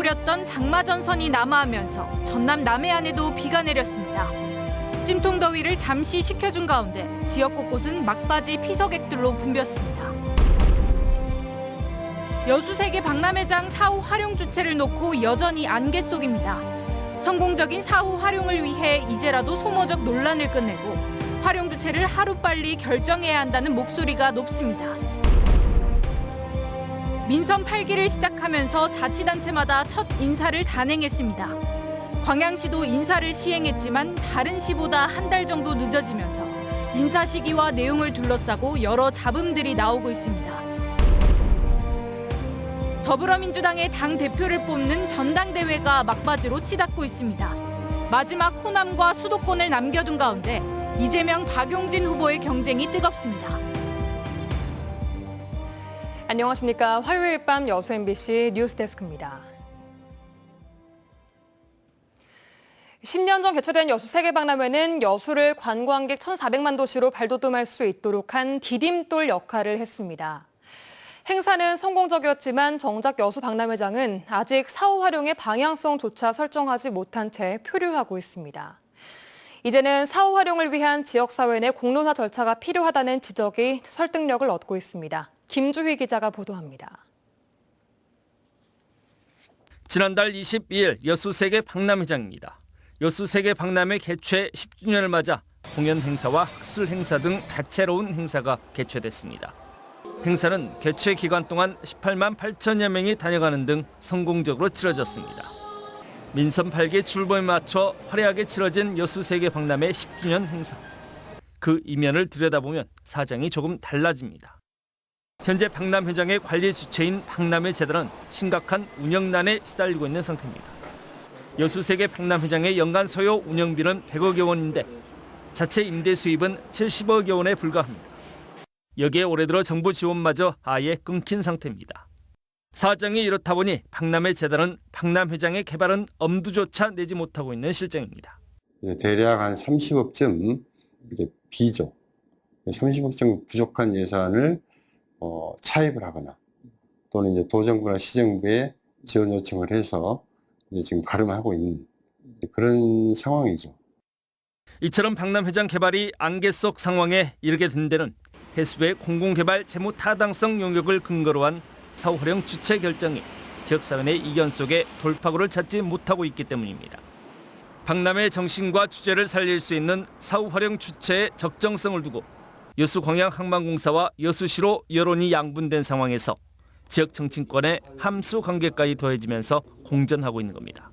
꾸렸던 장마전선이 남하하면서 전남 남해안에도 비가 내렸습니다. 찜통 더위를 잠시 식혀준 가운데 지역 곳곳은 막바지 피서객들로 붐볐습니다. 여수세계 박람회장 사후 활용 주체를 놓고 여전히 안개 속입니다. 성공적인 사후 활용을 위해 이제라도 소모적 논란을 끝내고 활용 주체를 하루빨리 결정해야 한다는 목소리가 높습니다. 민선 8기를 시작하면서 자치단체마다 첫 인사를 단행했습니다. 광양시도 인사를 시행했지만 다른 시보다 한 달 정도 늦어지면서 인사 시기와 내용을 둘러싸고 여러 잡음들이 나오고 있습니다. 더불어민주당의 당대표를 뽑는 전당대회가 막바지로 치닫고 있습니다. 마지막 호남과 수도권을 남겨둔 가운데 이재명, 박용진 후보의 경쟁이 뜨겁습니다. 안녕하십니까. 화요일 밤 여수 MBC 뉴스데스크입니다. 10년 전 개최된 여수 세계박람회는 여수를 관광객 1,400만 도시로 발돋움할 수 있도록 한 디딤돌 역할을 했습니다. 행사는 성공적이었지만 정작 여수 박람회장은 아직 사후 활용의 방향성조차 설정하지 못한 채 표류하고 있습니다. 이제는 사후 활용을 위한 지역사회 내 공론화 절차가 필요하다는 지적이 설득력을 얻고 있습니다. 김주희 기자가 보도합니다. 지난달 22일 여수세계 박람회장입니다. 여수세계 박람회 개최 10주년을 맞아 공연 행사와 학술 행사 등 다채로운 행사가 개최됐습니다. 행사는 개최 기간 동안 18만 8천여 명이 다녀가는 등 성공적으로 치러졌습니다. 민선 8기 출범에 맞춰 화려하게 치러진 여수세계 박람회 10주년 행사. 그 이면을 들여다보면 사정이 조금 달라집니다. 현재 박람회장의 관리 주체인 박람회재단은 심각한 운영난에 시달리고 있는 상태입니다. 여수세계 박람회장의 연간 소요 운영비는 100억여 원인데 자체 임대 수입은 70억여 원에 불과합니다. 여기에 올해 들어 정부 지원마저 아예 끊긴 상태입니다. 사정이 이렇다 보니 박람회재단은 박람회장의 개발은 엄두조차 내지 못하고 있는 실정입니다. 대략 한 30억쯤 비죠. 30억쯤 부족한 예산을 차입을 하거나 또는 이제 도정부나 시정부에 지원 요청을 해서 이제 지금 가름하고 있는 그런 상황이죠. 이처럼 박람회장 개발이 안개 속 상황에 이르게 된 데는 해수부의 공공개발 재무 타당성 용역을 근거로 한 사후 활용 주체 결정이 지역사회 내 이견 속에 돌파구를 찾지 못하고 있기 때문입니다. 박람회 정신과 주제를 살릴 수 있는 사후 활용 주체의 적정성을 두고 여수광양항만공사와 여수시로 여론이 양분된 상황에서 지역 정치권의 함수 관계까지 더해지면서 공전하고 있는 겁니다.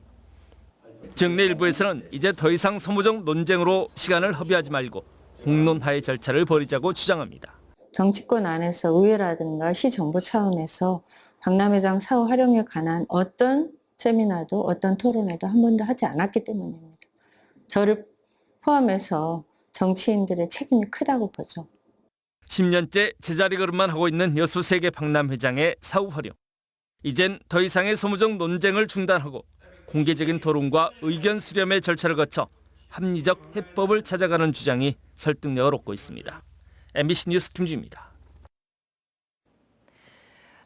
지역 내 일부에서는 이제 더 이상 소모적 논쟁으로 시간을 허비하지 말고 공론화의 절차를 벌이자고 주장합니다. 정치권 안에서 의회라든가 시정부 차원에서 박람회장 사후 활용에 관한 어떤 세미나도 어떤 토론회도 한 번도 하지 않았기 때문입니다. 저를 포함해서 정치인들의 책임이 크다고 보죠. 10년째 제자리 걸음만 하고 있는 여수세계 박람회장의 사후 활용. 이젠 더 이상의 소모적 논쟁을 중단하고 공개적인 토론과 의견 수렴의 절차를 거쳐 합리적 해법을 찾아가는 주장이 설득력을 얻고 있습니다. MBC 뉴스 김주희입니다.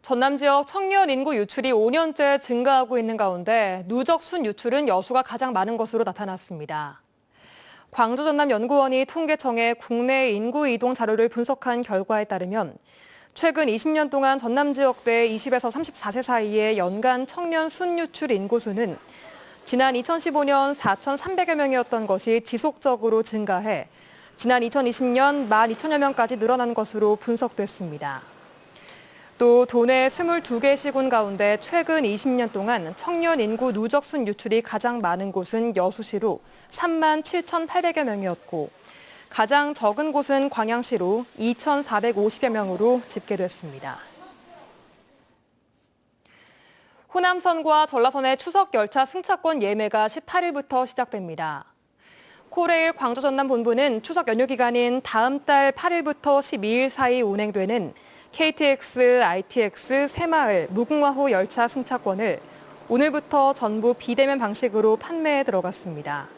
전남 지역 청년 인구 유출이 5년째 증가하고 있는 가운데 누적 순유출은 여수가 가장 많은 것으로 나타났습니다. 광주 전남연구원이 통계청에 국내 인구 이동 자료를 분석한 결과에 따르면 최근 20년 동안 전남 지역대 20에서 34세 사이의 연간 청년 순유출 인구수는 지난 2015년 4,300여 명이었던 것이 지속적으로 증가해 지난 2020년 12,000여 명까지 늘어난 것으로 분석됐습니다. 또 도내 22개 시군 가운데 최근 20년 동안 청년 인구 누적 순유출이 가장 많은 곳은 여수시로 37,800여 명이었고 가장 적은 곳은 광양시로 2,450여 명으로 집계됐습니다. 호남선과 전라선의 추석 열차 승차권 예매가 18일부터 시작됩니다. 코레일 광주 전남 본부는 추석 연휴 기간인 다음 달 8일부터 12일 사이 운행되는 KTX, ITX, 새마을, 무궁화호 열차 승차권을 오늘부터 전부 비대면 방식으로 판매에 들어갔습니다.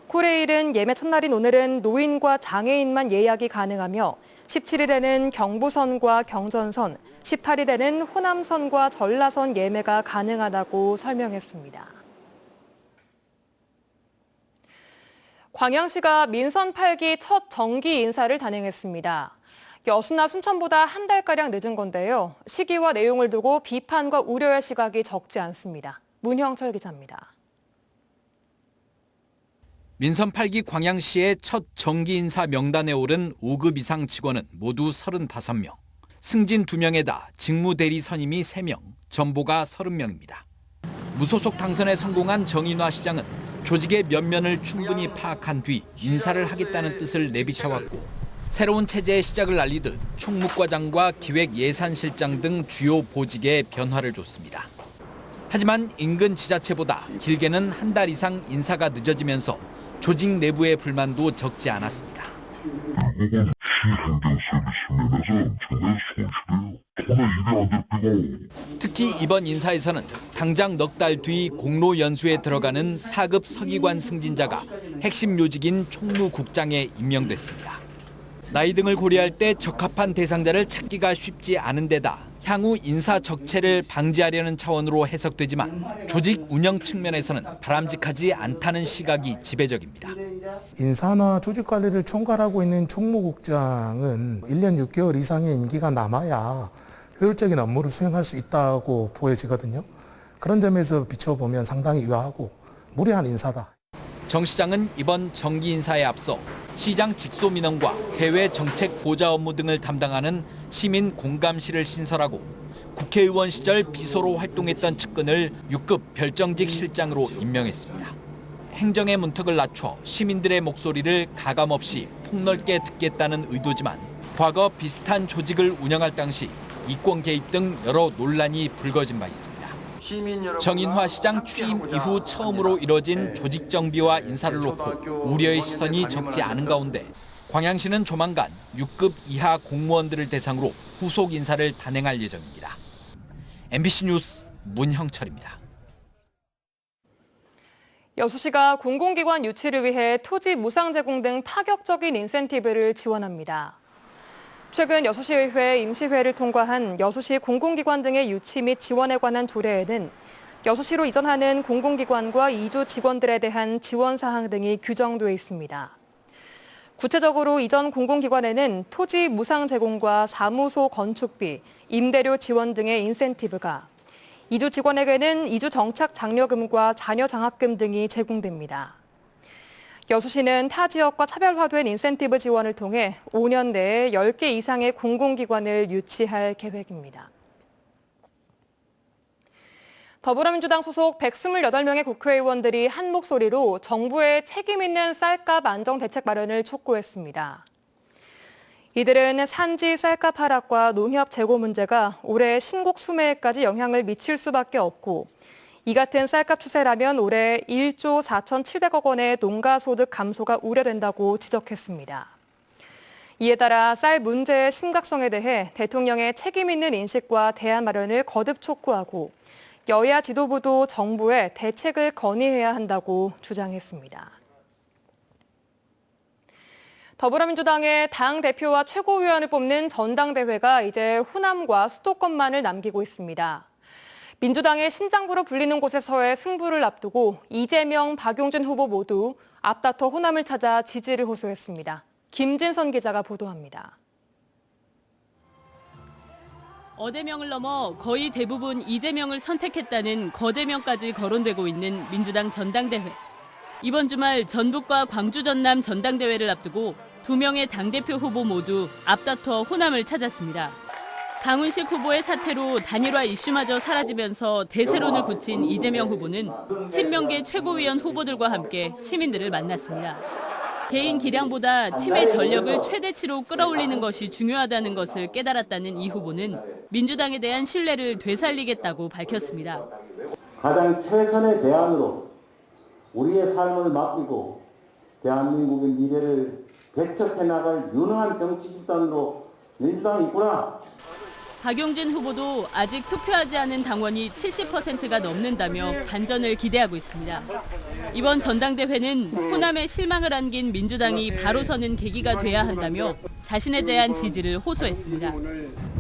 코레일은 예매 첫날인 오늘은 노인과 장애인만 예약이 가능하며 17일에는 경부선과 경전선, 18일에는 호남선과 전라선 예매가 가능하다고 설명했습니다. 광양시가 민선 8기 첫 정기 인사를 단행했습니다. 여수나 순천보다 한 달가량 늦은 건데요. 시기와 내용을 두고 비판과 우려의 시각이 적지 않습니다. 문형철 기자입니다. 민선 8기 광양시의 첫 정기 인사 명단에 오른 5급 이상 직원은 모두 35명. 승진 2명에다 직무 대리 선임이 3명, 전보가 30명입니다. 무소속 당선에 성공한 정인화 시장은 조직의 면면을 충분히 파악한 뒤 인사를 하겠다는 뜻을 내비쳐왔고 새로운 체제의 시작을 알리듯 총무과장과 기획예산실장 등 주요 보직에 변화를 줬습니다. 하지만 인근 지자체보다 길게는 한 달 이상 인사가 늦어지면서 조직 내부의 불만도 적지 않았습니다. 특히 이번 인사에서는 당장 넉 달 뒤 공로 연수에 들어가는 4급 서기관 승진자가 핵심 요직인 총무국장에 임명됐습니다. 나이 등을 고려할 때 적합한 대상자를 찾기가 쉽지 않은 데다 향후 인사 적체를 방지하려는 차원으로 해석되지만 조직 운영 측면에서는 바람직하지 않다는 시각이 지배적입니다. 인사나 조직 관리를 총괄하고 있는 총무국장은 1년 6개월 이상의 임기가 남아야 효율적인 업무를 수행할 수 있다고 보여지거든요. 그런 점에서 비춰보면 상당히 유하고 무리한 인사다. 정 시장은 이번 정기 인사에 앞서 시장 직소 민원과 해외 정책 보좌 업무 등을 담당하는 시민 공감실을 신설하고 국회의원 시절 비서로 활동했던 측근을 6급 별정직 실장으로 임명했습니다. 행정의 문턱을 낮춰 시민들의 목소리를 가감없이 폭넓게 듣겠다는 의도지만 과거 비슷한 조직을 운영할 당시 이권 개입 등 여러 논란이 불거진 바 있습니다. 정인화 시장 취임 이후 처음으로 이뤄진 조직 정비와 인사를 놓고 우려의 시선이 적지 않은 가운데 광양시는 조만간 6급 이하 공무원들을 대상으로 후속 인사를 단행할 예정입니다. MBC 뉴스 문형철입니다. 여수시가 공공기관 유치를 위해 토지 무상 제공 등 파격적인 인센티브를 지원합니다. 최근 여수시의회 임시회를 통과한 여수시 공공기관 등의 유치 및 지원에 관한 조례에는 여수시로 이전하는 공공기관과 이주 직원들에 대한 지원 사항 등이 규정돼 있습니다. 구체적으로 이전 공공기관에는 토지 무상 제공과 사무소 건축비, 임대료 지원 등의 인센티브가, 이주 직원에게는 이주 정착 장려금과 자녀 장학금 등이 제공됩니다. 여수시는 타 지역과 차별화된 인센티브 지원을 통해 5년 내에 10개 이상의 공공기관을 유치할 계획입니다. 더불어민주당 소속 128명의 국회의원들이 한 목소리로 정부의 책임 있는 쌀값 안정 대책 마련을 촉구했습니다. 이들은 산지 쌀값 하락과 농협 재고 문제가 올해 신곡 수매에까지 영향을 미칠 수밖에 없고 이 같은 쌀값 추세라면 올해 1조 4,700억 원의 농가소득 감소가 우려된다고 지적했습니다. 이에 따라 쌀 문제의 심각성에 대해 대통령의 책임 있는 인식과 대안 마련을 거듭 촉구하고 여야 지도부도 정부에 대책을 건의해야 한다고 주장했습니다. 더불어민주당의 당대표와 최고위원을 뽑는 전당대회가 이제 호남과 수도권만을 남기고 있습니다. 민주당의 심장부로 불리는 곳에서의 승부를 앞두고 이재명, 박용진 후보 모두 앞다퉈 호남을 찾아 지지를 호소했습니다. 김진선 기자가 보도합니다. 어대명을 넘어 거의 대부분 이재명을 선택했다는 거대명까지 거론되고 있는 민주당 전당대회. 이번 주말 전북과 광주 전남 전당대회를 앞두고 2명의 당대표 후보 모두 앞다퉈 호남을 찾았습니다. 강훈식 후보의 사퇴로 단일화 이슈마저 사라지면서 대세론을 굳힌 이재명 후보는 친명계 최고위원 후보들과 함께 시민들을 만났습니다. 개인 기량보다 팀의 전력을 최대치로 끌어올리는 것이 중요하다는 것을 깨달았다는 이 후보는 민주당에 대한 신뢰를 되살리겠다고 밝혔습니다. 가장 최선의 대안으로 우리의 삶을 맡기고 대한민국의 미래를 개척해 나갈 유능한 정치 집단으로 민주당이 있구나. 박용진 후보도 아직 투표하지 않은 당원이 70%가 넘는다며 반전을 기대하고 있습니다. 이번 전당대회는 호남에 실망을 안긴 민주당이 바로 서는 계기가 돼야 한다며 자신에 대한 지지를 호소했습니다.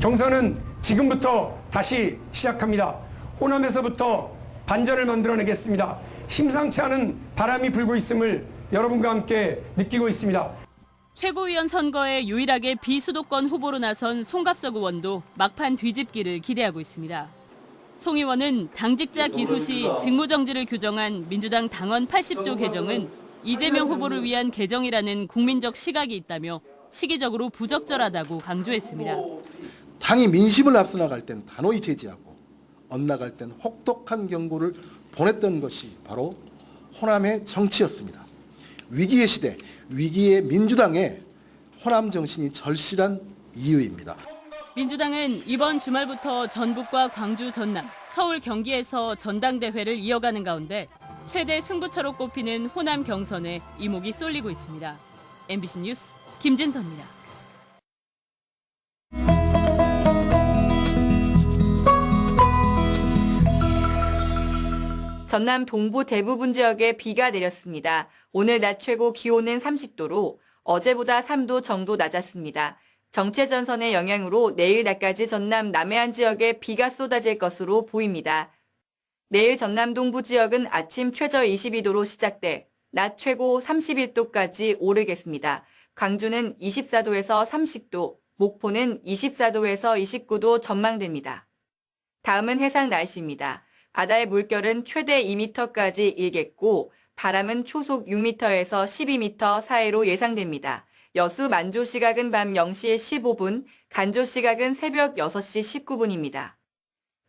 경선은 지금부터 다시 시작합니다. 호남에서부터 반전을 만들어내겠습니다. 심상치 않은 바람이 불고 있음을 여러분과 함께 느끼고 있습니다. 최고위원 선거에 유일하게 비수도권 후보로 나선 송갑석 의원도 막판 뒤집기를 기대하고 있습니다. 송 의원은 당직자 기소 시 직무정지를 규정한 민주당 당원 80조 개정은 이재명 후보를 위한 개정이라는 국민적 시각이 있다며 시기적으로 부적절하다고 강조했습니다. 당이 민심을 앞서 나갈 땐 단호히 제지하고 엇나갈 땐 혹독한 경고를 보냈던 것이 바로 호남의 정치였습니다. 위기의 시대, 위기의 민주당의 호남 정신이 절실한 이유입니다. 민주당은 이번 주말부터 전북과 광주, 전남, 서울, 경기에서 전당대회를 이어가는 가운데 최대 승부처로 꼽히는 호남 경선에 이목이 쏠리고 있습니다. MBC 뉴스 김진서입니다. 전남 동부 대부분 지역에 비가 내렸습니다. 오늘 낮 최고 기온은 30도로 어제보다 3도 정도 낮았습니다. 정체전선의 영향으로 내일 낮까지 전남 남해안 지역에 비가 쏟아질 것으로 보입니다. 내일 전남 동부 지역은 아침 최저 22도로 시작돼 낮 최고 31도까지 오르겠습니다. 광주는 24도에서 30도, 목포는 24도에서 29도 전망됩니다. 다음은 해상 날씨입니다. 바다의 물결은 최대 2m까지 일겠고 바람은 초속 6m에서 12m 사이로 예상됩니다. 여수 만조 시각은 밤 0시 15분, 간조 시각은 새벽 6시 19분입니다.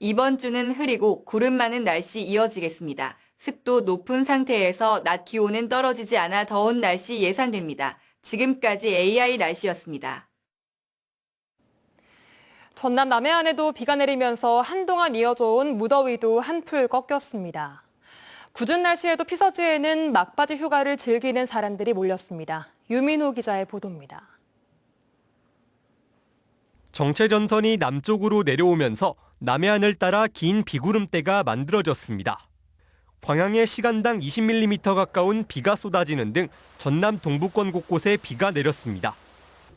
이번 주는 흐리고 구름 많은 날씨 이어지겠습니다. 습도 높은 상태에서 낮 기온은 떨어지지 않아 더운 날씨 예상됩니다. 지금까지 AI 날씨였습니다. 전남 남해안에도 비가 내리면서 한동안 이어져온 무더위도 한풀 꺾였습니다. 궂은 날씨에도 피서지에는 막바지 휴가를 즐기는 사람들이 몰렸습니다. 유민호 기자의 보도입니다. 정체전선이 남쪽으로 내려오면서 남해안을 따라 긴 비구름대가 만들어졌습니다. 광양에 시간당 20mm 가까운 비가 쏟아지는 등 전남 동부권 곳곳에 비가 내렸습니다.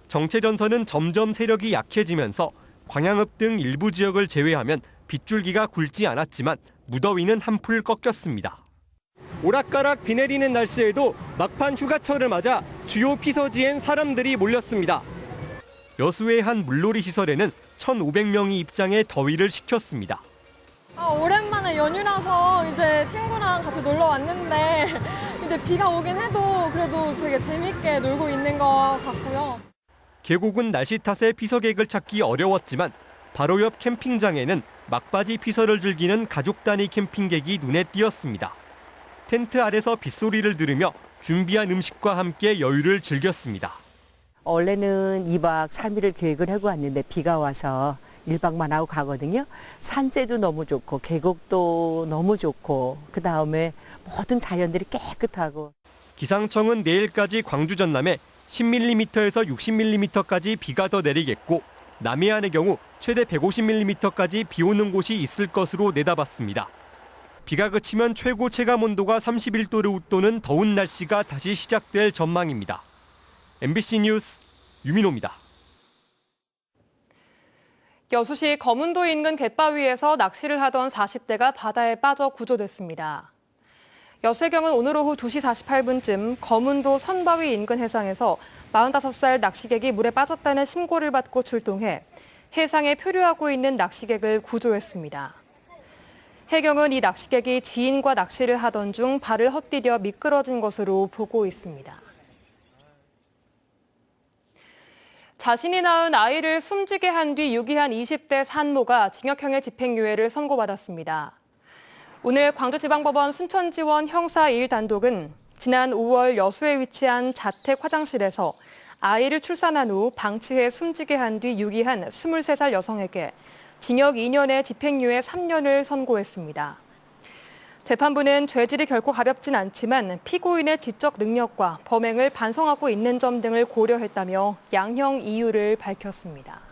정체전선은 점점 세력이 약해지면서 광양읍 등 일부 지역을 제외하면 빗줄기가 굵지 않았지만 무더위는 한풀 꺾였습니다. 오락가락 비 내리는 날씨에도 막판 휴가철을 맞아 주요 피서지엔 사람들이 몰렸습니다. 여수의 한 물놀이 시설에는 1,500명이 입장해 더위를 식혔습니다. 오랜만에 연휴라서 이제 친구랑 같이 놀러 왔는데 이제 비가 오긴 해도 그래도 되게 재밌게 놀고 있는 것 같고요. 계곡은 날씨 탓에 피서객을 찾기 어려웠지만 바로 옆 캠핑장에는 막바지 피서를 즐기는 가족 단위 캠핑객이 눈에 띄었습니다. 텐트 아래서 빗소리를 들으며 준비한 음식과 함께 여유를 즐겼습니다. 원래는 2박 3일을 계획을 하고 왔는데 비가 와서 1박만 하고 가거든요. 산세도 너무 좋고 계곡도 너무 좋고 그다음에 모든 자연들이 깨끗하고. 기상청은 내일까지 광주 전남에 10mm에서 60mm까지 비가 더 내리겠고 남해안의 경우 최대 150mm까지 비 오는 곳이 있을 것으로 내다봤습니다. 비가 그치면 최고 체감 온도가 31도를 웃도는 더운 날씨가 다시 시작될 전망입니다. MBC 뉴스 유민호입니다. 여수시 거문도 인근 갯바위에서 낚시를 하던 40대가 바다에 빠져 구조됐습니다. 여수해경은 오늘 오후 2시 48분쯤 거문도 선바위 인근 해상에서 45살 낚시객이 물에 빠졌다는 신고를 받고 출동해 해상에 표류하고 있는 낚시객을 구조했습니다. 해경은 이 낚시객이 지인과 낚시를 하던 중 발을 헛디뎌 미끄러진 것으로 보고 있습니다. 자신이 낳은 아이를 숨지게 한 뒤 유기한 20대 산모가 징역형의 집행유예를 선고받았습니다. 오늘 광주지방법원 순천지원 형사 1단독은 지난 5월 여수에 위치한 자택 화장실에서 아이를 출산한 후 방치해 숨지게 한 뒤 유기한 23살 여성에게 징역 2년에 집행유예 3년을 선고했습니다. 재판부는 죄질이 결코 가볍진 않지만 피고인의 지적 능력과 범행을 반성하고 있는 점 등을 고려했다며 양형 이유를 밝혔습니다.